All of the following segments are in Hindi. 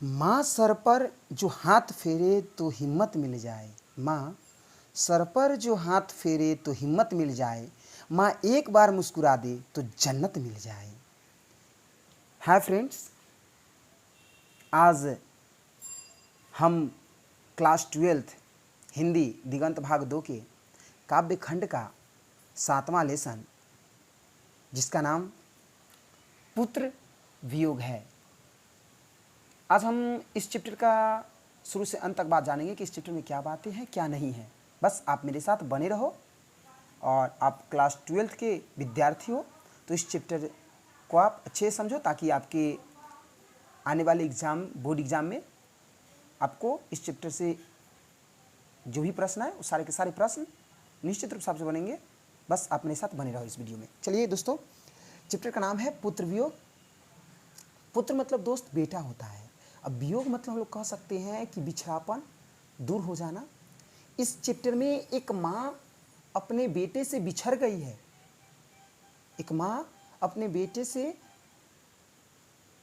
माँ सर पर जो हाथ फेरे तो हिम्मत मिल जाए, माँ सर पर जो हाथ फेरे तो हिम्मत मिल जाए, माँ एक बार मुस्कुरा दे तो जन्नत मिल जाए। हाय फ्रेंड्स, आज हम क्लास 12th हिंदी दिगंत भाग 2 के काव्य खंड का 7वां लेसन, जिसका नाम पुत्र वियोग है। आज हम इस चैप्टर का शुरू से अंत तक बात जानेंगे कि इस चैप्टर में क्या बातें हैं, क्या नहीं है। बस आप मेरे साथ बने रहो, और आप क्लास 12th के विद्यार्थी हो तो इस चैप्टर को आप अच्छे से समझो, ताकि आपके आने वाले एग्ज़ाम, बोर्ड एग्ज़ाम में आपको इस चैप्टर से जो भी प्रश्न है, वो सारे के सारे प्रश्न निश्चित रूप से आपसे बनेंगे। बस आप मेरे साथ बने रहो इस वीडियो में। चलिए दोस्तों, चैप्टर का नाम है पुत्र वियोग। पुत्र मतलब दोस्त बेटा होता है। अब वियोग मतलब हम लोग कह सकते हैं कि बिछड़ापन, दूर हो जाना। इस चैप्टर में एक माँ अपने बेटे से बिछड़ गई है, एक माँ अपने बेटे से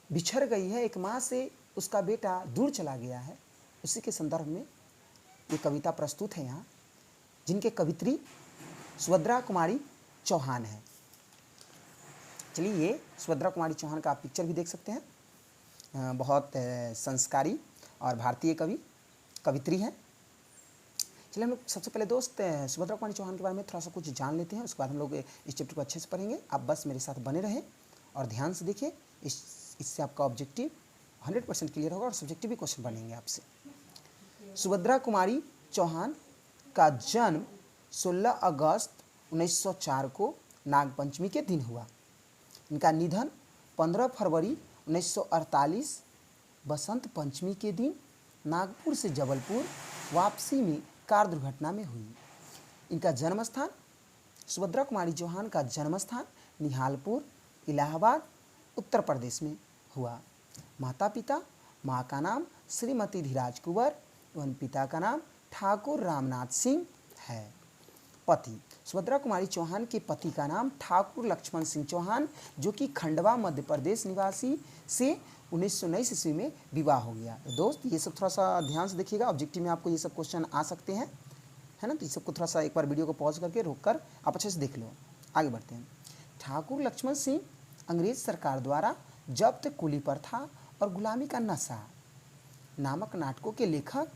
बिछड़ गई है, एक माँ से उसका बेटा दूर चला गया है। उसी के संदर्भ में ये कविता प्रस्तुत है यहाँ, जिनके कवित्री सुभद्रा कुमारी चौहान है। चलिए, ये सुभद्रा कुमारी चौहान का आप पिक्चर भी देख सकते हैं। बहुत संस्कारी और भारतीय कवित्री हैं। चलिए, हम लोग सबसे पहले दोस्त सुभद्रा कुमारी चौहान के बारे में थोड़ा सा कुछ जान लेते हैं। उसके बाद हम लोग इस चैप्टर को अच्छे से पढ़ेंगे। आप बस मेरे साथ बने रहें और ध्यान से देखिए। इससे आपका ऑब्जेक्टिव 100% क्लियर होगा और सब्जेक्टिव भी क्वेश्चन बनेंगे आपसे। सुभद्रा कुमारी चौहान का जन्म 16 अगस्त 1904 को नागपंचमी के दिन हुआ। इनका निधन 15 फरवरी 1948 बसंत पंचमी के दिन नागपुर से जबलपुर वापसी में कार दुर्घटना में हुई। इनका जन्म स्थान, सुभद्रा कुमारी चौहान का जन्म स्थान निहालपुर, इलाहाबाद, उत्तर प्रदेश में हुआ। माता पिता, माँ का नाम श्रीमती धीराज कुंवर एवं पिता का नाम ठाकुर रामनाथ सिंह है। पति, सुभद्रा कुमारी चौहान के पति का नाम ठाकुर लक्ष्मण सिंह चौहान, जो कि खंडवा मध्य प्रदेश निवासी से 1919 ईस्वी में विवाह हो गया। तो दोस्त, ये सब थोड़ा सा ध्यान से देखिएगा, ऑब्जेक्टिव में आपको ये सब क्वेश्चन आ सकते हैं, है ना। तो ये सबको थोड़ा सा एक बार वीडियो को पॉज करके रोक कर आप अच्छे से देख लो। आगे बढ़ते हैं। ठाकुर लक्ष्मण सिंह अंग्रेज सरकार द्वारा जब्त कुली प्रथा और गुलामी का नशा नामक नाटकों के लेखक,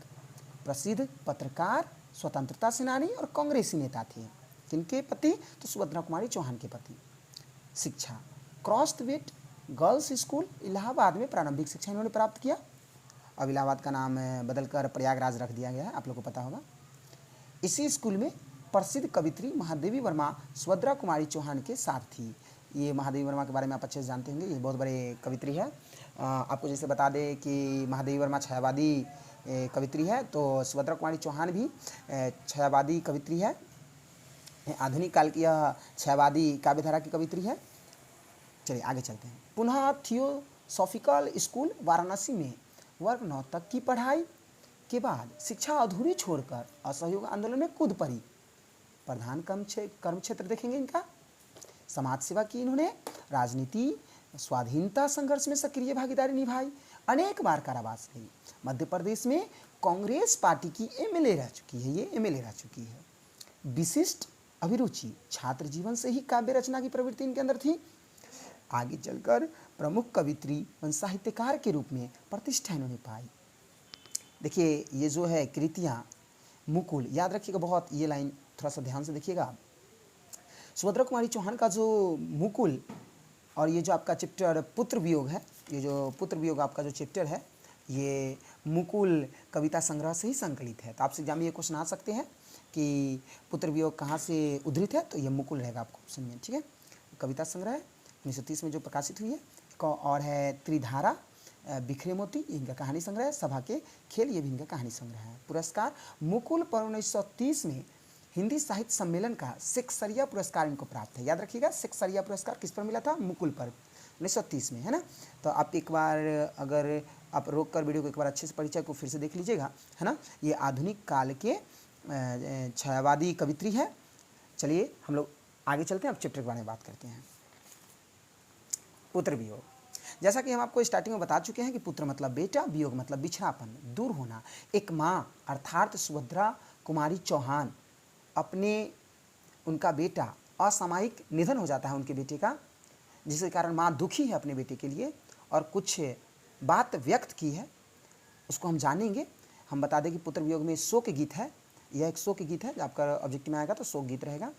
प्रसिद्ध पत्रकार, स्वतंत्रता सेनानी और कांग्रेसी नेता थे। किनके पति? तो सुभद्रा कुमारी चौहान के पति। शिक्षा, क्रॉसवेट गर्ल्स स्कूल इलाहाबाद में प्रारंभिक शिक्षा इन्होंने प्राप्त किया। अब इलाहाबाद का नाम बदलकर प्रयागराज रख दिया गया है, आप लोग को पता होगा। इसी स्कूल में प्रसिद्ध कवित्री महादेवी वर्मा सुभद्रा कुमारी चौहान के साथ थी। ये महादेवी वर्मा के बारे में आप अच्छे से जानते होंगे, ये बहुत बड़े कवित्री है। आपको जैसे बता दें कि महादेवी वर्मा छायावादी कवित्री है, तो सुभद्रा कुमारी चौहान भी छायावादी कवित्री है। आधुनिक काल की यह छायावादी काव्यधारा की कवित्री है। चलिए आगे चलते हैं। पुनः थियोसॉफिकल स्कूल वाराणसी में वर्ग 9 तक की पढ़ाई के बाद शिक्षा अधूरी छोड़कर असहयोग आंदोलन में कूद पड़ी। प्रधान कर्म क्षेत्र देखेंगे इनका, समाज सेवा की इन्होंने, राजनीति, स्वाधीनता संघर्ष में सक्रिय भागीदारी निभाई, अनेक बार कारावास रही। मध्य प्रदेश में कांग्रेस पार्टी की एमएलए रह चुकी है, ये एमएलए रह चुकी है। विशिष्ट अभिरुचि छात्र जीवन से ही काव्य रचना की प्रवृत्ति इनके अंदर थी। आगे चलकर प्रमुख कवित्री व साहित्यकार के रूप में प्रतिष्ठा इन्होंने पाई। देखिए, ये जो है कृतियाँ, मुकुल, याद रखिएगा बहुत, ये लाइन थोड़ा सा ध्यान से देखिएगा। सुभद्रा कुमारी चौहान का जो मुकुल और ये जो आपका चैप्टर पुत्र वियोग है, ये जो पुत्र वियोग आपका जो चैप्टर है, ये मुकुल कविता संग्रह से ही संकलित है। तो आपसे एग्जाम में ये क्वेश्चन आ सकते हैं कि पुत्र वियोग कहाँ से उद्धृत है, तो ये मुकुल रहेगा आपको ऑप्शन में, ठीक है। कविता संग्रह है 1930 में जो प्रकाशित हुई है। और है त्रिधारा, बिखरे मोती, इनका कहानी संग्रह है। सभा के खेल, ये भी इनका कहानी संग्रह है। पुरस्कार, मुकुल पर 1930 में हिंदी साहित्य सम्मेलन का सेक्सरिया पुरस्कार इनको प्राप्त है। याद रखिएगा, सेक्सरिया पुरस्कार किस पर मिला था? मुकुल पर, 1930 में, है ना। तो आप एक बार अगर आप रोक कर वीडियो को एक बार अच्छे से परिचय को फिर से देख लीजिएगा, है ना। ये आधुनिक काल के छायावादी कवित्री है। चलिए हम लोग आगे चलते हैं, अब चैप्टर के बारे में बात करते हैं। पुत्र वियोग। जैसा कि हम आपको स्टार्टिंग में बता चुके हैं कि पुत्र मतलब बेटा, वियोग मतलब बिछड़ापन, दूर होना। एक माँ अर्थात सुभद्रा कुमारी चौहान उनका बेटा असामयिक निधन हो जाता है उनके बेटे का, जिसके कारण माँ दुखी है अपने बेटे के लिए और कुछ बात व्यक्त की है, उसको हम जानेंगे। हम बता दें कि पुत्र वियोग में शोक गीत है, यह एक शोक गीत है। आपका ऑब्जेक्टिव में आएगा तो शोक गीत रहेगा।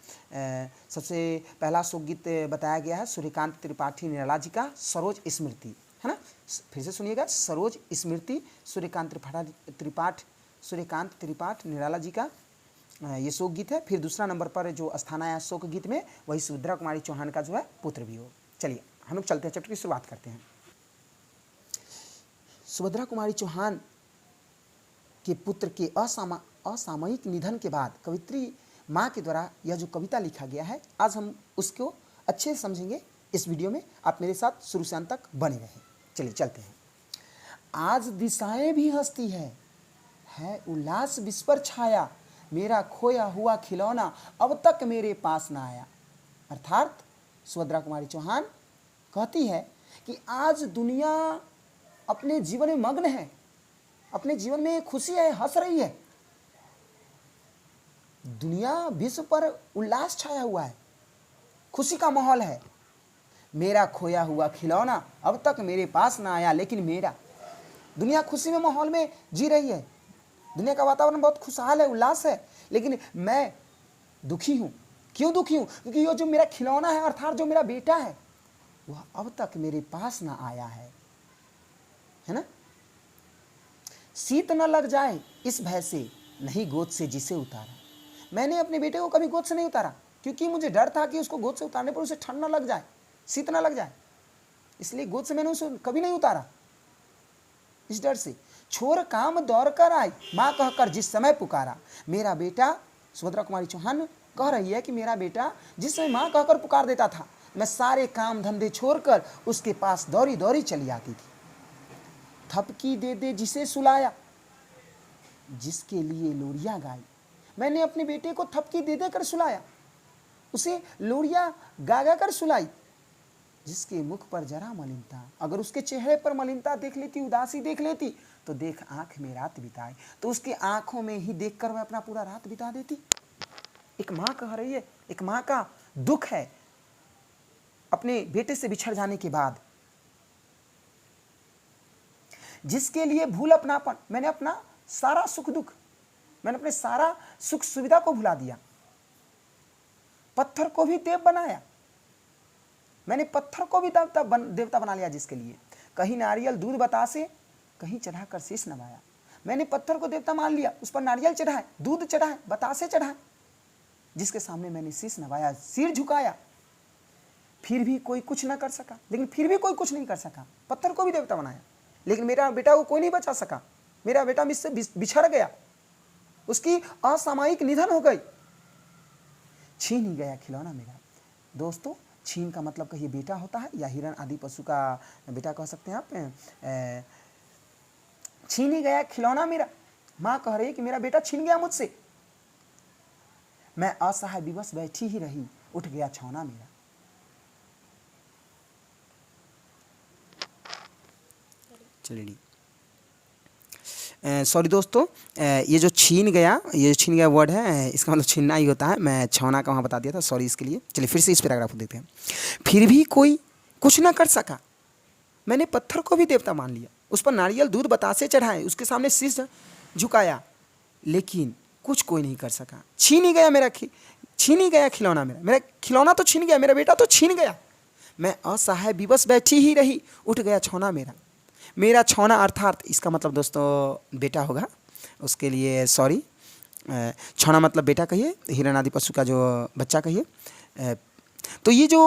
सबसे पहला शोक गीत बताया गया है सूर्यकांत त्रिपाठी निराला जी का सरोज स्मृति, है ना। फिर से सुनिएगा, सरोज स्मृति सूर्यकांत त्रिपाठ निराला जी का ये शोक गीत है। फिर दूसरा नंबर पर जो स्थान आया शोक गीत में, वही सुभद्रा कुमारी चौहान का जो है पुत्र वियोग। चलिए हम लोग चलते हैं, चैप्टर की शुरुआत करते हैं। सुभद्रा कुमारी चौहान के पुत्र के असामयिक निधन के बाद कवित्री माँ के द्वारा यह जो कविता लिखा गया है, आज हम उसको अच्छे से समझेंगे इस वीडियो में। आप मेरे साथ शुरू से अंत तक बने रहें। चलिए चलते हैं। आज दिशाएं भी हंसती है उल्लास विश्व पर छाया, मेरा खोया हुआ खिलौना अब तक मेरे पास ना आया। अर्थात सुभद्रा कुमारी चौहान कहती है कि आज दुनिया अपने जीवन में मग्न है, अपने जीवन में खुशी है, हंस रही है। दुनिया विश्व पर उल्लास छाया हुआ है, खुशी का माहौल है। मेरा खोया हुआ खिलौना अब तक मेरे पास ना आया, लेकिन मेरा, दुनिया खुशी में माहौल में जी रही है, दुनिया का वातावरण बहुत खुशहाल है, उल्लास है, लेकिन मैं दुखी हूं। क्यों दुखी हूं? क्योंकि ये जो मेरा खिलौना है अर्थात जो मेरा बेटा है वह अब तक मेरे पास ना आया है ना। शीत न लग जाए इस भय से नहीं गोद से जिसे उतारा। मैंने अपने बेटे को कभी गोद से नहीं उतारा, क्योंकि मुझे डर था कि उसको गोद से उतारने पर उसे ठंड न लग जाए, शीत न लग जाए, इसलिए गोद से मैंने उसे कभी नहीं उतारा, इस डर से। छोर काम दौड़ कर आई माँ कहकर जिस समय पुकारा। मेरा बेटा, सुभद्रा कुमारी चौहान कह रही है कि मेरा बेटा जिस समय माँ कहकर पुकार देता था, मैं सारे काम धंधे छोड़कर उसके पास दौड़ी दौड़ी चली आती थी। थपकी दे दे जिसे सुलाया, जिसके लिए लोरियां गाई। मैंने अपने बेटे को थपकी दे दे कर सुलाया, उसे लोरियां गा गा कर सुलाई, जिसके मुख पर जरा मलिनता, अगर उसके चेहरे पर मलिनता देख लेती, उदासी देख लेती, तो देख आंख में रात बिताए, तो उसकी आंखों में ही देखकर मैं अपना पूरा रात बिता देती। एक माँ कह रही है, एक माँ का दुख है अपने बेटे से बिछड़ जाने के बाद। जिसके लिए भूल अपनापन, मैंने अपना सारा सुख दुख, मैंने अपने सारा सुख सुविधा को भुला दिया। पत्थर को भी देव बनाया, मैंने पत्थर को भी देवता बना लिया जिसके लिए। कहीं नारियल दूध बतासे, कहीं चढ़ाकर शीश नवाया। मैंने पत्थर को देवता मान लिया, उस पर नारियल चढ़ाए, दूध चढ़ाए, बतासे चढ़ाए, जिसके सामने मैंने शीश नवाया, सिर झुकाया, फिर भी कोई कुछ ना कर सका। लेकिन फिर भी कोई कुछ नहीं कर सका, पत्थर को भी देवता बनाया, लेकिन मेरा बेटा को कोई नहीं बचा सका। मेरा बेटा मुझसे बिछड़ गया, उसकी असामयिक निधन हो गई, छीन ही गया खिलौना मेरा। दोस्तों, छीन का मतलब कहिए बेटा होता है या हिरण आदि पशु का बेटा कह सकते हैं आप। छीन ही गया खिलौना मेरा। माँ कह रही है कि मेरा बेटा छीन गया मुझसे। मैं असहाय विवश बैठी ही रही, उठ गया छौना मेरा। चलिए सॉरी दोस्तों, ये जो छीन गया वर्ड है, इसका मतलब छीनना ही होता है। मैं छौना का वहाँ बता दिया था, सॉरी इसके लिए। चलिए फिर से इस पैराग्राफ को देखते हैं। फिर भी कोई कुछ ना कर सका, मैंने पत्थर को भी देवता मान लिया, उस पर नारियल दूध बतासे चढ़ाए, उसके सामने शीश झुकाया, लेकिन कुछ कोई नहीं कर सका। छीन ही गया खिलौना मेरा खिलौना तो छीन गया, मेरा बेटा तो छीन गया। मैं असहाय विवश बैठी ही रही, उठ गया छौना मेरा छौना अर्थात इसका मतलब दोस्तों बेटा होगा, उसके लिए सॉरी। छौना मतलब बेटा कहिए, हिरण आदि पशु का जो बच्चा कहिए। तो ये जो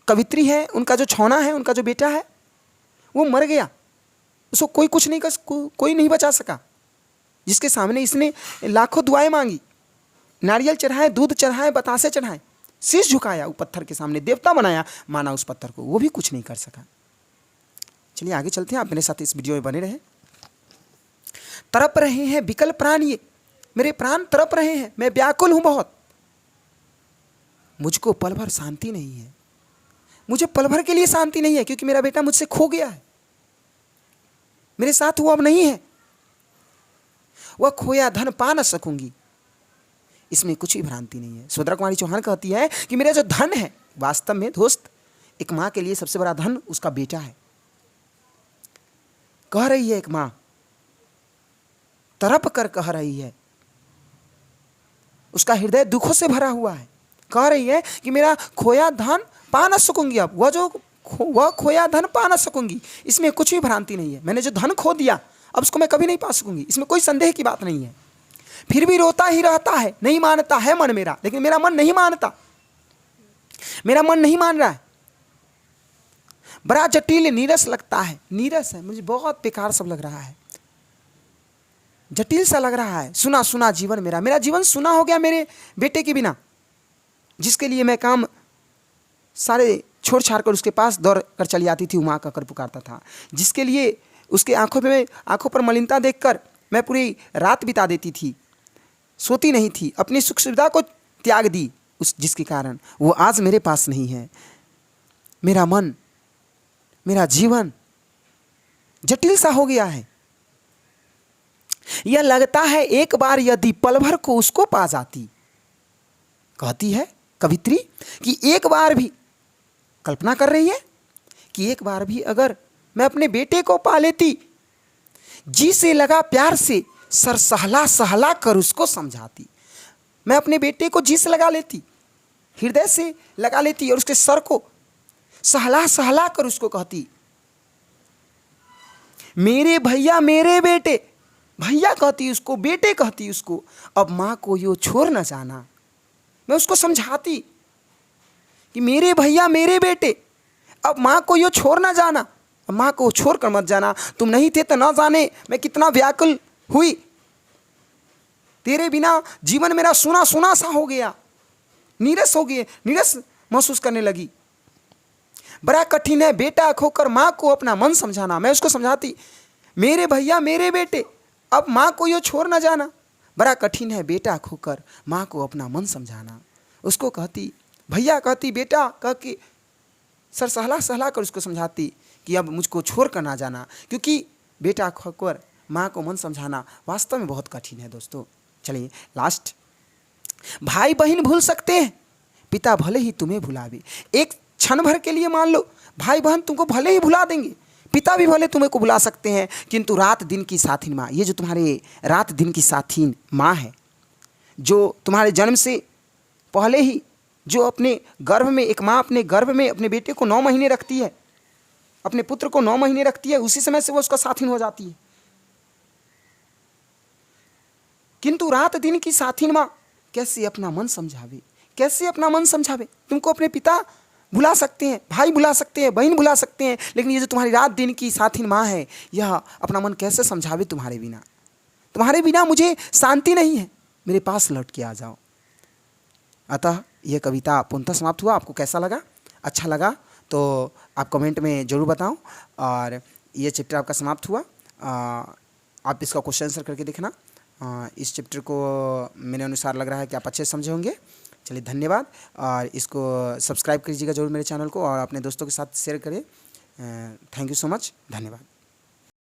कवित्री है, उनका जो छौना है, उनका जो बेटा है, वो मर गया, उसको कोई नहीं बचा सका, जिसके सामने इसने लाखों दुआएं मांगी, नारियल चढ़ाए, दूध चढ़ाए, बतासे चढ़ाए, शीश झुकाया, वो पत्थर के सामने देवता बनाया, माना उस पत्थर को, वो भी कुछ नहीं कर सका। चलिए आगे चलते हैं, आप मेरे साथ इस वीडियो में बने रहें। तड़प रहे हैं विकल प्राण, ये मेरे प्राण तड़प रहे हैं, मैं व्याकुल हूं बहुत, मुझको पल भर शांति नहीं है। मुझे पल भर के लिए शांति नहीं है, क्योंकि मेरा बेटा मुझसे खो गया है, मेरे साथ वो अब नहीं है। वह खोया धन पा न सकूंगी, इसमें कुछ भी भ्रांति नहीं है। सुभद्रा कुमारी चौहान कहती है कि मेरा जो धन है, वास्तव में दोस्त एक माँ के लिए सबसे बड़ा धन उसका बेटा है। कह रही है एक माँ, तड़प कर कह रही है, उसका हृदय दुखों से भरा हुआ है। कह रही है कि मेरा खोया धन पा न सकूंगी, अब वह खोया धन पा न सकूंगी, इसमें कुछ भी भ्रांति नहीं है। मैंने जो धन खो दिया अब उसको मैं कभी नहीं पा सकूंगी, इसमें कोई संदेह की बात नहीं है। फिर भी रोता ही रहता है, नहीं मानता है मन मेरा, लेकिन मेरा मन नहीं मानता, मेरा मन नहीं मान रहा है। बड़ा जटिल नीरस लगता है, नीरस है, मुझे बहुत बेकार सब लग रहा है, जटिल सा लग रहा है। सुना सुना जीवन मेरा जीवन सुना हो गया मेरे बेटे के बिना, जिसके लिए मैं काम सारे छोड़ छाड़ कर उसके पास दौड़ कर चली आती थी, माँ का कर पुकारता था, जिसके लिए उसके आंखों पर मलिनता देखकर मैं पूरी रात बिता देती थी, सोती नहीं थी, अपनी सुख सुविधा को त्याग दी, जिसके कारण वो आज मेरे पास नहीं है। मेरा मन, मेरा जीवन जटिल सा हो गया है। यह लगता है एक बार यदि पल भर को उसको पा जाती, कहती है कवित्री कि एक बार भी, कल्पना कर रही है कि एक बार भी अगर मैं अपने बेटे को पा लेती, जी से लगा प्यार से सर सहला सहला कर उसको समझाती। मैं अपने बेटे को जी से लगा लेती, हृदय से लगा लेती और उसके सर को सहला सहला कर उसको कहती, मेरे भैया मेरे बेटे, भैया कहती उसको, बेटे कहती उसको, अब माँ को यो छोड़ न जाना। मैं उसको समझाती कि मेरे भैया मेरे बेटे, अब माँ को यो छोड़ न जाना, अब माँ को छोड़ कर मत जाना, तुम नहीं थे तो न जाने मैं कितना व्याकुल हुई, तेरे बिना जीवन मेरा सुना सुना सा हो गया, नीरस हो गए, नीरस महसूस करने लगी। बड़ा कठिन है बेटा खोकर माँ को अपना मन समझाना। मैं उसको समझाती, मेरे भैया मेरे बेटे, अब माँ को यो छोड़ न जाना। बड़ा कठिन है बेटा खोकर माँ को अपना मन समझाना। उसको कहती भैया, कहती बेटा, कह के सर सहला सहला कर उसको समझाती कि अब मुझको छोड़ कर ना जाना, क्योंकि बेटा खोकर माँ को मन समझाना वास्तव में बहुत कठिन है दोस्तों। चलिए लास्ट, भाई बहन भूल सकते हैं, पिता भले ही तुम्हें भुलावे। एक क्षण भर के लिए मान लो भाई बहन तुमको भले ही भुला देंगे, पिता भी भले तुम्हें को बुला सकते हैं, किंतु रात दिन की साथीन माँ, ये जो तुम्हारे रात दिन की साथीन माँ है, जो तुम्हारे जन्म से पहले ही, जो अपने गर्भ में, एक माँ अपने गर्भ में अपने बेटे को 9 महीने रखती है, अपने पुत्र को 9 महीने रखती है, उसी समय से वो उसका साथीन हो जाती है। किंतु रात दिन की साथीन माँ कैसे अपना मन समझावे, कैसे अपना मन समझावे। तुमको अपने पिता भुला सकते हैं, भाई भुला सकते हैं, बहन भुला सकते हैं, लेकिन ये जो तुम्हारी रात दिन की साथीन माँ है, यह अपना मन कैसे समझावे तुम्हारे बिना। तुम्हारे बिना मुझे शांति नहीं है, मेरे पास लौट के आ जाओ। अतः यह कविता पूर्णतः समाप्त हुआ। आपको कैसा लगा? अच्छा लगा तो आप कमेंट में ज़रूर बताओ। और ये चैप्टर आपका समाप्त हुआ, आप इसका क्वेश्चन आंसर करके देखना। इस चैप्टर को मेरे अनुसार लग रहा है कि आप अच्छे से समझे होंगे। चलिए धन्यवाद, और इसको सब्सक्राइब कीजिएगा जरूर मेरे चैनल को, और अपने दोस्तों के साथ शेयर करें। थैंक यू सो मच, धन्यवाद।